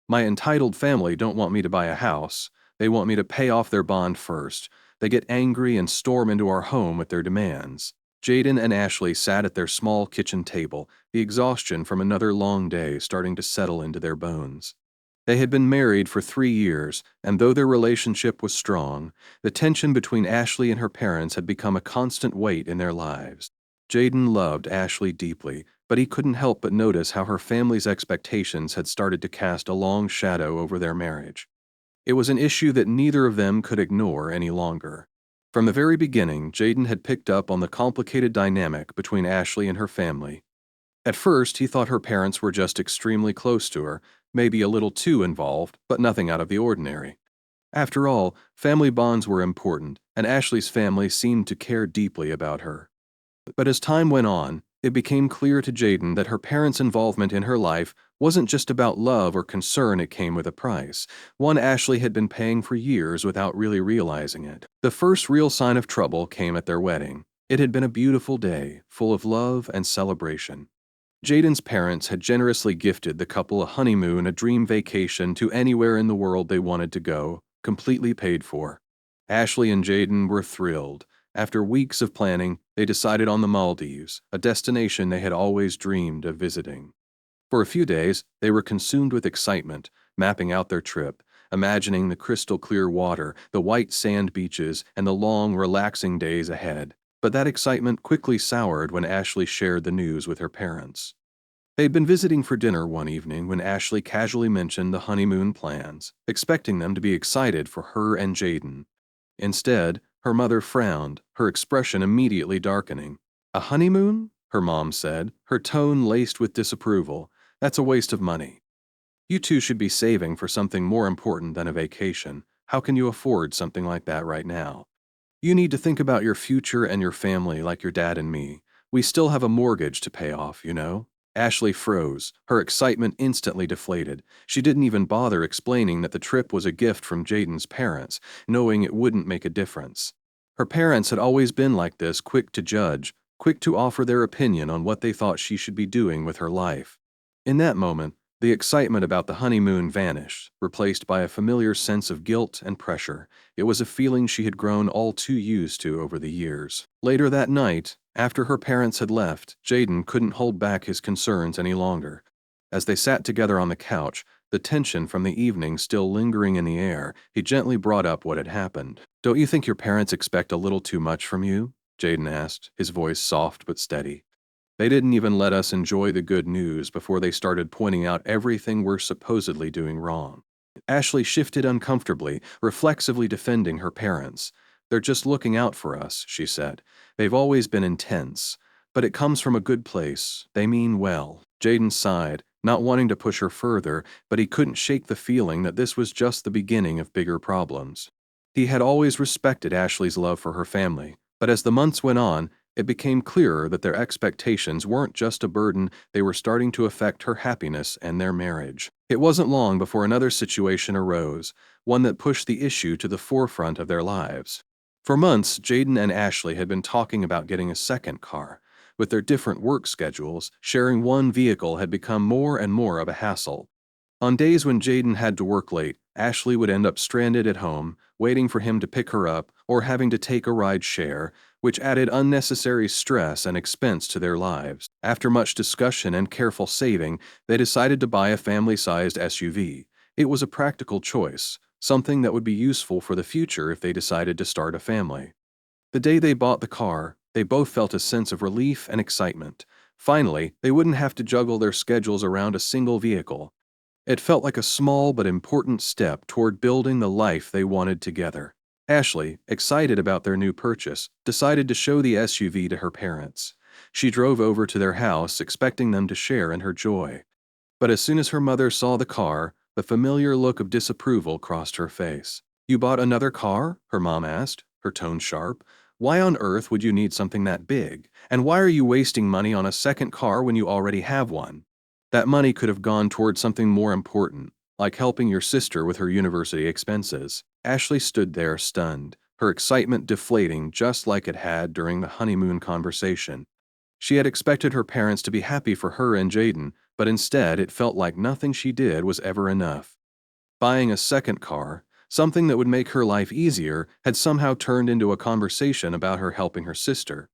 My entitled family don't want me to buy a house. They want me to pay off their bond first. They get angry and storm into our home with their demands. Jayden and Ashley sat at their small kitchen table, the exhaustion from another long day starting to settle into their bones. They had been married for 3 years, and though their relationship was strong, the tension between Ashley and her parents had become a constant weight in their lives. Jayden loved Ashley deeply, but he couldn't help but notice how her family's expectations had started to cast a long shadow over their marriage. It was an issue that neither of them could ignore any longer. From the very beginning, Jayden had picked up on the complicated dynamic between Ashley and her family. At first, he thought her parents were just extremely close to her, maybe a little too involved, but nothing out of the ordinary. After all, family bonds were important, and Ashley's family seemed to care deeply about her. But as time went on, it became clear to Jayden that her parents' involvement in her life wasn't just about love or concern, it came with a price, one Ashley had been paying for years without really realizing it. The first real sign of trouble came at their wedding. It had been a beautiful day, full of love and celebration. Jayden's parents had generously gifted the couple a honeymoon, a dream vacation to anywhere in the world they wanted to go, completely paid for. Ashley and Jayden were thrilled. After weeks of planning, they decided on the Maldives, a destination they had always dreamed of visiting. For a few days, they were consumed with excitement, mapping out their trip, imagining the crystal clear water, the white sand beaches, and the long, relaxing days ahead. But that excitement quickly soured when Ashley shared the news with her parents. They'd been visiting for dinner one evening when Ashley casually mentioned the honeymoon plans, expecting them to be excited for her and Jayden. Instead, her mother frowned, her expression immediately darkening. "A honeymoon?" her mom said, her tone laced with disapproval. "That's a waste of money. You two should be saving for something more important than a vacation. How can you afford something like that right now? You need to think about your future and your family like your dad and me. We still have a mortgage to pay off, you know?" Ashley froze, her excitement instantly deflated. She didn't even bother explaining that the trip was a gift from Jayden's parents, knowing it wouldn't make a difference. Her parents had always been like this, quick to judge, quick to offer their opinion on what they thought she should be doing with her life. In that moment, the excitement about the honeymoon vanished, replaced by a familiar sense of guilt and pressure. It was a feeling she had grown all too used to over the years. Later that night, after her parents had left, Jayden couldn't hold back his concerns any longer. As they sat together on the couch, the tension from the evening still lingering in the air, he gently brought up what had happened. "Don't you think your parents expect a little too much from you?" Jayden asked, his voice soft but steady. "They didn't even let us enjoy the good news before they started pointing out everything we're supposedly doing wrong." Ashley shifted uncomfortably, reflexively defending her parents. "They're just looking out for us," she said. "They've always been intense, but it comes from a good place. They mean well." Jayden sighed, not wanting to push her further, but he couldn't shake the feeling that this was just the beginning of bigger problems. He had always respected Ashley's love for her family, but as the months went on, it became clearer that their expectations weren't just a burden, they were starting to affect her happiness and their marriage. It wasn't long before another situation arose, one that pushed the issue to the forefront of their lives. For months, Jayden and Ashley had been talking about getting a second car. With their different work schedules, sharing one vehicle had become more and more of a hassle. On days when Jayden had to work late, Ashley would end up stranded at home, waiting for him to pick her up or having to take a ride share, which added unnecessary stress and expense to their lives. After much discussion and careful saving, they decided to buy a family-sized SUV. It was a practical choice, something that would be useful for the future if they decided to start a family. The day they bought the car, they both felt a sense of relief and excitement. Finally, they wouldn't have to juggle their schedules around a single vehicle. It felt like a small but important step toward building the life they wanted together. Ashley, excited about their new purchase, decided to show the SUV to her parents. She drove over to their house, expecting them to share in her joy. But as soon as her mother saw the car, the familiar look of disapproval crossed her face. "You bought another car?" her mom asked, her tone sharp. "Why on earth would you need something that big? And why are you wasting money on a second car when you already have one? That money could have gone toward something more important, like helping your sister with her university expenses." Ashley stood there stunned, her excitement deflating just like it had during the honeymoon conversation. She had expected her parents to be happy for her and Jayden, but instead it felt like nothing she did was ever enough. Buying a second car, something that would make her life easier, had somehow turned into a conversation about her helping her sister.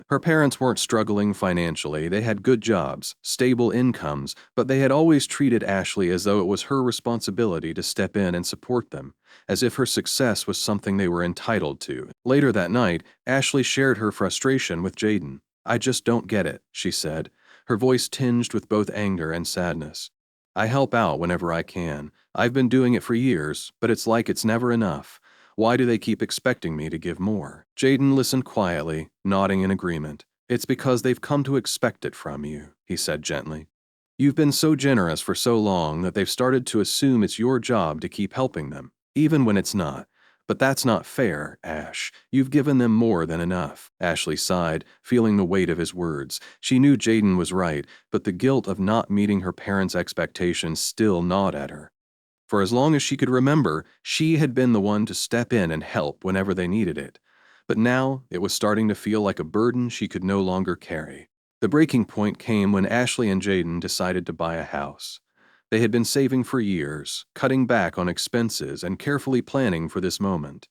Her parents weren't struggling financially, they had good jobs, stable incomes, but they had always treated Ashley as though it was her responsibility to step in and support them, as if her success was something they were entitled to. Later that night, Ashley shared her frustration with Jayden. "I just don't get it," she said, her voice tinged with both anger and sadness. "I help out whenever I can. I've been doing it for years, but it's like it's never enough. Why do they keep expecting me to give more?" Jayden listened quietly, nodding in agreement. "It's because they've come to expect it from you," he said gently. "You've been so generous for so long that they've started to assume it's your job to keep helping them, even when it's not. But that's not fair, Ash. You've given them more than enough." Ashley sighed, feeling the weight of his words. She knew Jayden was right, but the guilt of not meeting her parents' expectations still gnawed at her. For as long as she could remember, she had been the one to step in and help whenever they needed it. But now it was starting to feel like a burden she could no longer carry. The breaking point came when Ashley and Jayden decided to buy a house. They had been saving for years, cutting back on expenses and carefully planning for this moment.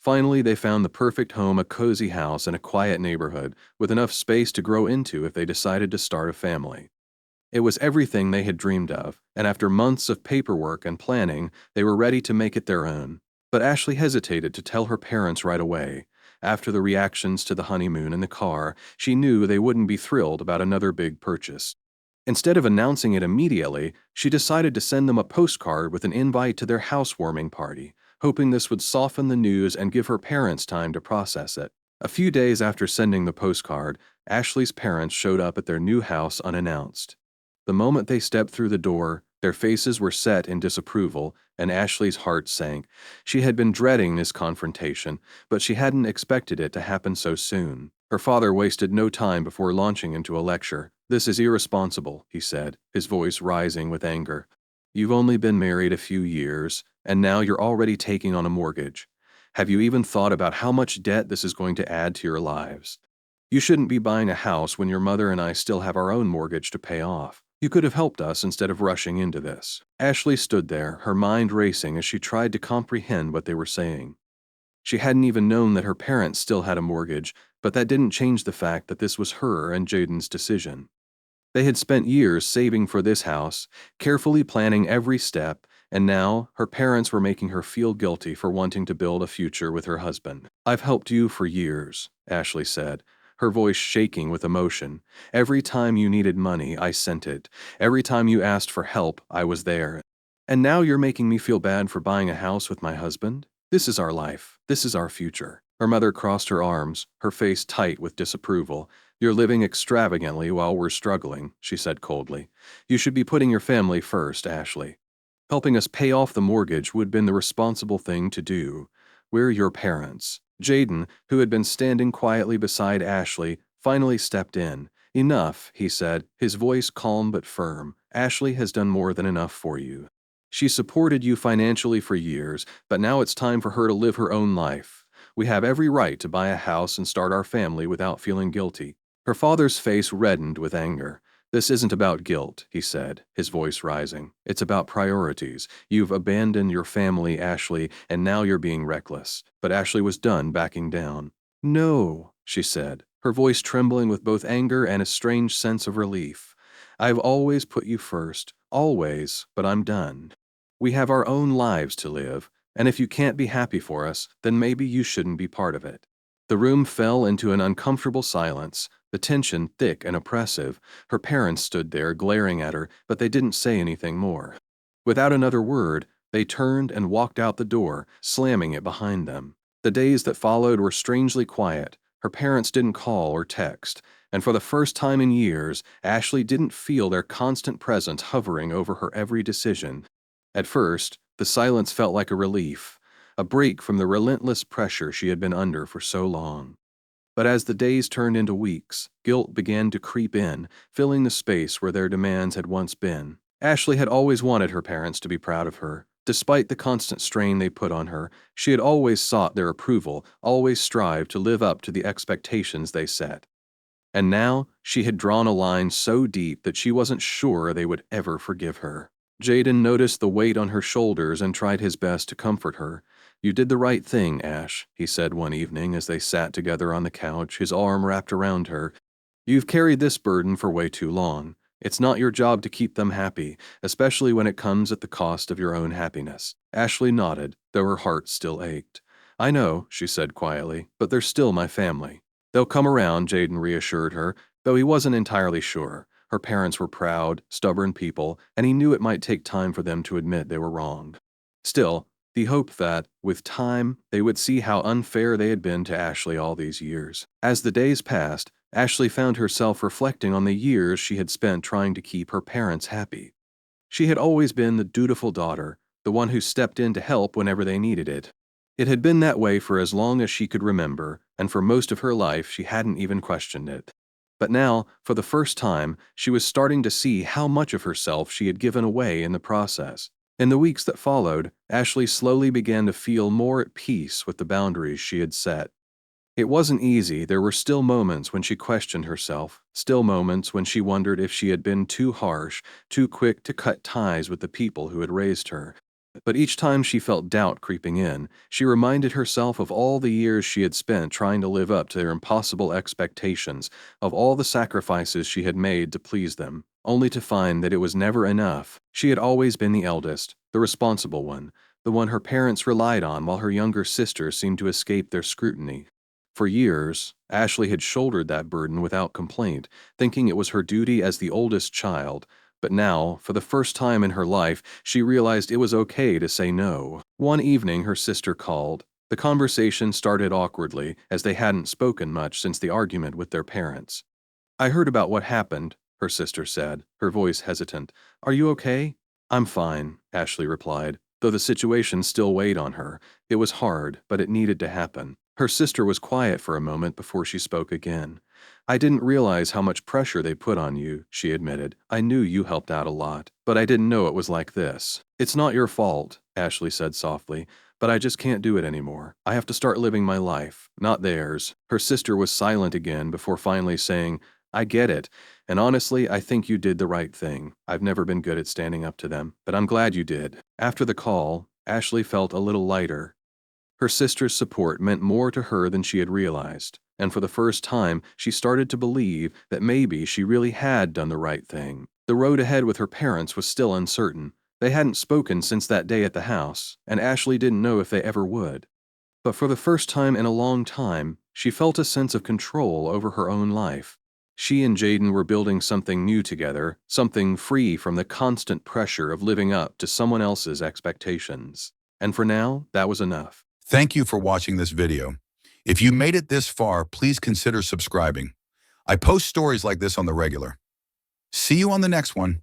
Finally, they found the perfect home, a cozy house in a quiet neighborhood, with enough space to grow into if they decided to start a family. It was everything they had dreamed of, and after months of paperwork and planning, they were ready to make it their own. But Ashley hesitated to tell her parents right away. After the reactions to the honeymoon in the car, she knew they wouldn't be thrilled about another big purchase. Instead of announcing it immediately, she decided to send them a postcard with an invite to their housewarming party, hoping this would soften the news and give her parents time to process it. A few days after sending the postcard, Ashley's parents showed up at their new house unannounced. The moment they stepped through the door, their faces were set in disapproval, and Ashley's heart sank. She had been dreading this confrontation, but she hadn't expected it to happen so soon. Her father wasted no time before launching into a lecture. "This is irresponsible," he said, his voice rising with anger. "You've only been married a few years, and now you're already taking on a mortgage. Have you even thought about how much debt this is going to add to your lives? You shouldn't be buying a house when your mother and I still have our own mortgage to pay off. You could have helped us instead of rushing into this." Ashley stood there, her mind racing as she tried to comprehend what they were saying. She hadn't even known that her parents still had a mortgage, but that didn't change the fact that this was her and Jayden's decision. They had spent years saving for this house, carefully planning every step, and now her parents were making her feel guilty for wanting to build a future with her husband. "I've helped you for years," Ashley said, her voice shaking with emotion. "Every time you needed money, I sent it. Every time you asked for help, I was there. And now you're making me feel bad for buying a house with my husband? This is our life. This is our future." Her mother crossed her arms, her face tight with disapproval. "You're living extravagantly while we're struggling," she said coldly. "You should be putting your family first, Ashley. Helping us pay off the mortgage would have been the responsible thing to do. We're your parents." Jayden, who had been standing quietly beside Ashley, finally stepped in. "Enough," he said, his voice calm but firm. "Ashley has done more than enough for you. She supported you financially for years, but now it's time for her to live her own life. We have every right to buy a house and start our family without feeling guilty." Her father's face reddened with anger. "This isn't about guilt," he said, his voice rising. "It's about priorities. You've abandoned your family, Ashley, and now you're being reckless." But Ashley was done backing down. "No," she said, her voice trembling with both anger and a strange sense of relief. "I've always put you first, always, but I'm done. We have our own lives to live, and if you can't be happy for us, then maybe you shouldn't be part of it." The room fell into an uncomfortable silence, the tension thick and oppressive. Her parents stood there, glaring at her, but they didn't say anything more. Without another word, they turned and walked out the door, slamming it behind them. The days that followed were strangely quiet. Her parents didn't call or text, and for the first time in years, Ashley didn't feel their constant presence hovering over her every decision. At first, the silence felt like a relief, a break from the relentless pressure she had been under for so long. But as the days turned into weeks, guilt began to creep in, filling the space where their demands had once been. Ashley had always wanted her parents to be proud of her. Despite the constant strain they put on her, she had always sought their approval, always strived to live up to the expectations they set. And now she had drawn a line so deep that she wasn't sure they would ever forgive her. Jayden noticed the weight on her shoulders and tried his best to comfort her. "You did the right thing, Ash," he said one evening as they sat together on the couch, his arm wrapped around her. "You've carried this burden for way too long. It's not your job to keep them happy, especially when it comes at the cost of your own happiness." Ashley nodded, though her heart still ached. "I know," she said quietly, "but they're still my family." "They'll come around," Jayden reassured her, though he wasn't entirely sure. Her parents were proud, stubborn people, and he knew it might take time for them to admit they were wrong. Still, he hoped that, with time, they would see how unfair they had been to Ashley all these years. As the days passed, Ashley found herself reflecting on the years she had spent trying to keep her parents happy. She had always been the dutiful daughter, the one who stepped in to help whenever they needed it. It had been that way for as long as she could remember, and for most of her life she hadn't even questioned it. But now, for the first time, she was starting to see how much of herself she had given away in the process. In the weeks that followed, Ashley slowly began to feel more at peace with the boundaries she had set. It wasn't easy. There were still moments when she questioned herself, still moments when she wondered if she had been too harsh, too quick to cut ties with the people who had raised her. But each time she felt doubt creeping in, she reminded herself of all the years she had spent trying to live up to their impossible expectations, of all the sacrifices she had made to please them, only to find that it was never enough. She had always been the eldest, the responsible one, the one her parents relied on while her younger sister seemed to escape their scrutiny. For years, Ashley had shouldered that burden without complaint, thinking it was her duty as the oldest child. But now, for the first time in her life, she realized it was okay to say no. One evening, her sister called. The conversation started awkwardly, as they hadn't spoken much since the argument with their parents. "I heard about what happened," her sister said, her voice hesitant. "Are you okay?" "I'm fine," Ashley replied, though the situation still weighed on her. It was hard, but it needed to happen. Her sister was quiet for a moment before she spoke again. "I didn't realize how much pressure they put on you," she admitted. "I knew you helped out a lot, but I didn't know it was like this." "It's not your fault," Ashley said softly, "but I just can't do it anymore. I have to start living my life, not theirs." Her sister was silent again before finally saying, "I get it, and honestly, I think you did the right thing. I've never been good at standing up to them, but I'm glad you did." After the call, Ashley felt a little lighter. Her sister's support meant more to her than she had realized, and for the first time, she started to believe that maybe she really had done the right thing. The road ahead with her parents was still uncertain. They hadn't spoken since that day at the house, and Ashley didn't know if they ever would. But for the first time in a long time, she felt a sense of control over her own life. She and Jayden were building something new together, something free from the constant pressure of living up to someone else's expectations. And for now, that was enough. Thank you for watching this video. If you made it this far, please consider subscribing. I post stories like this on the regular. See you on the next one.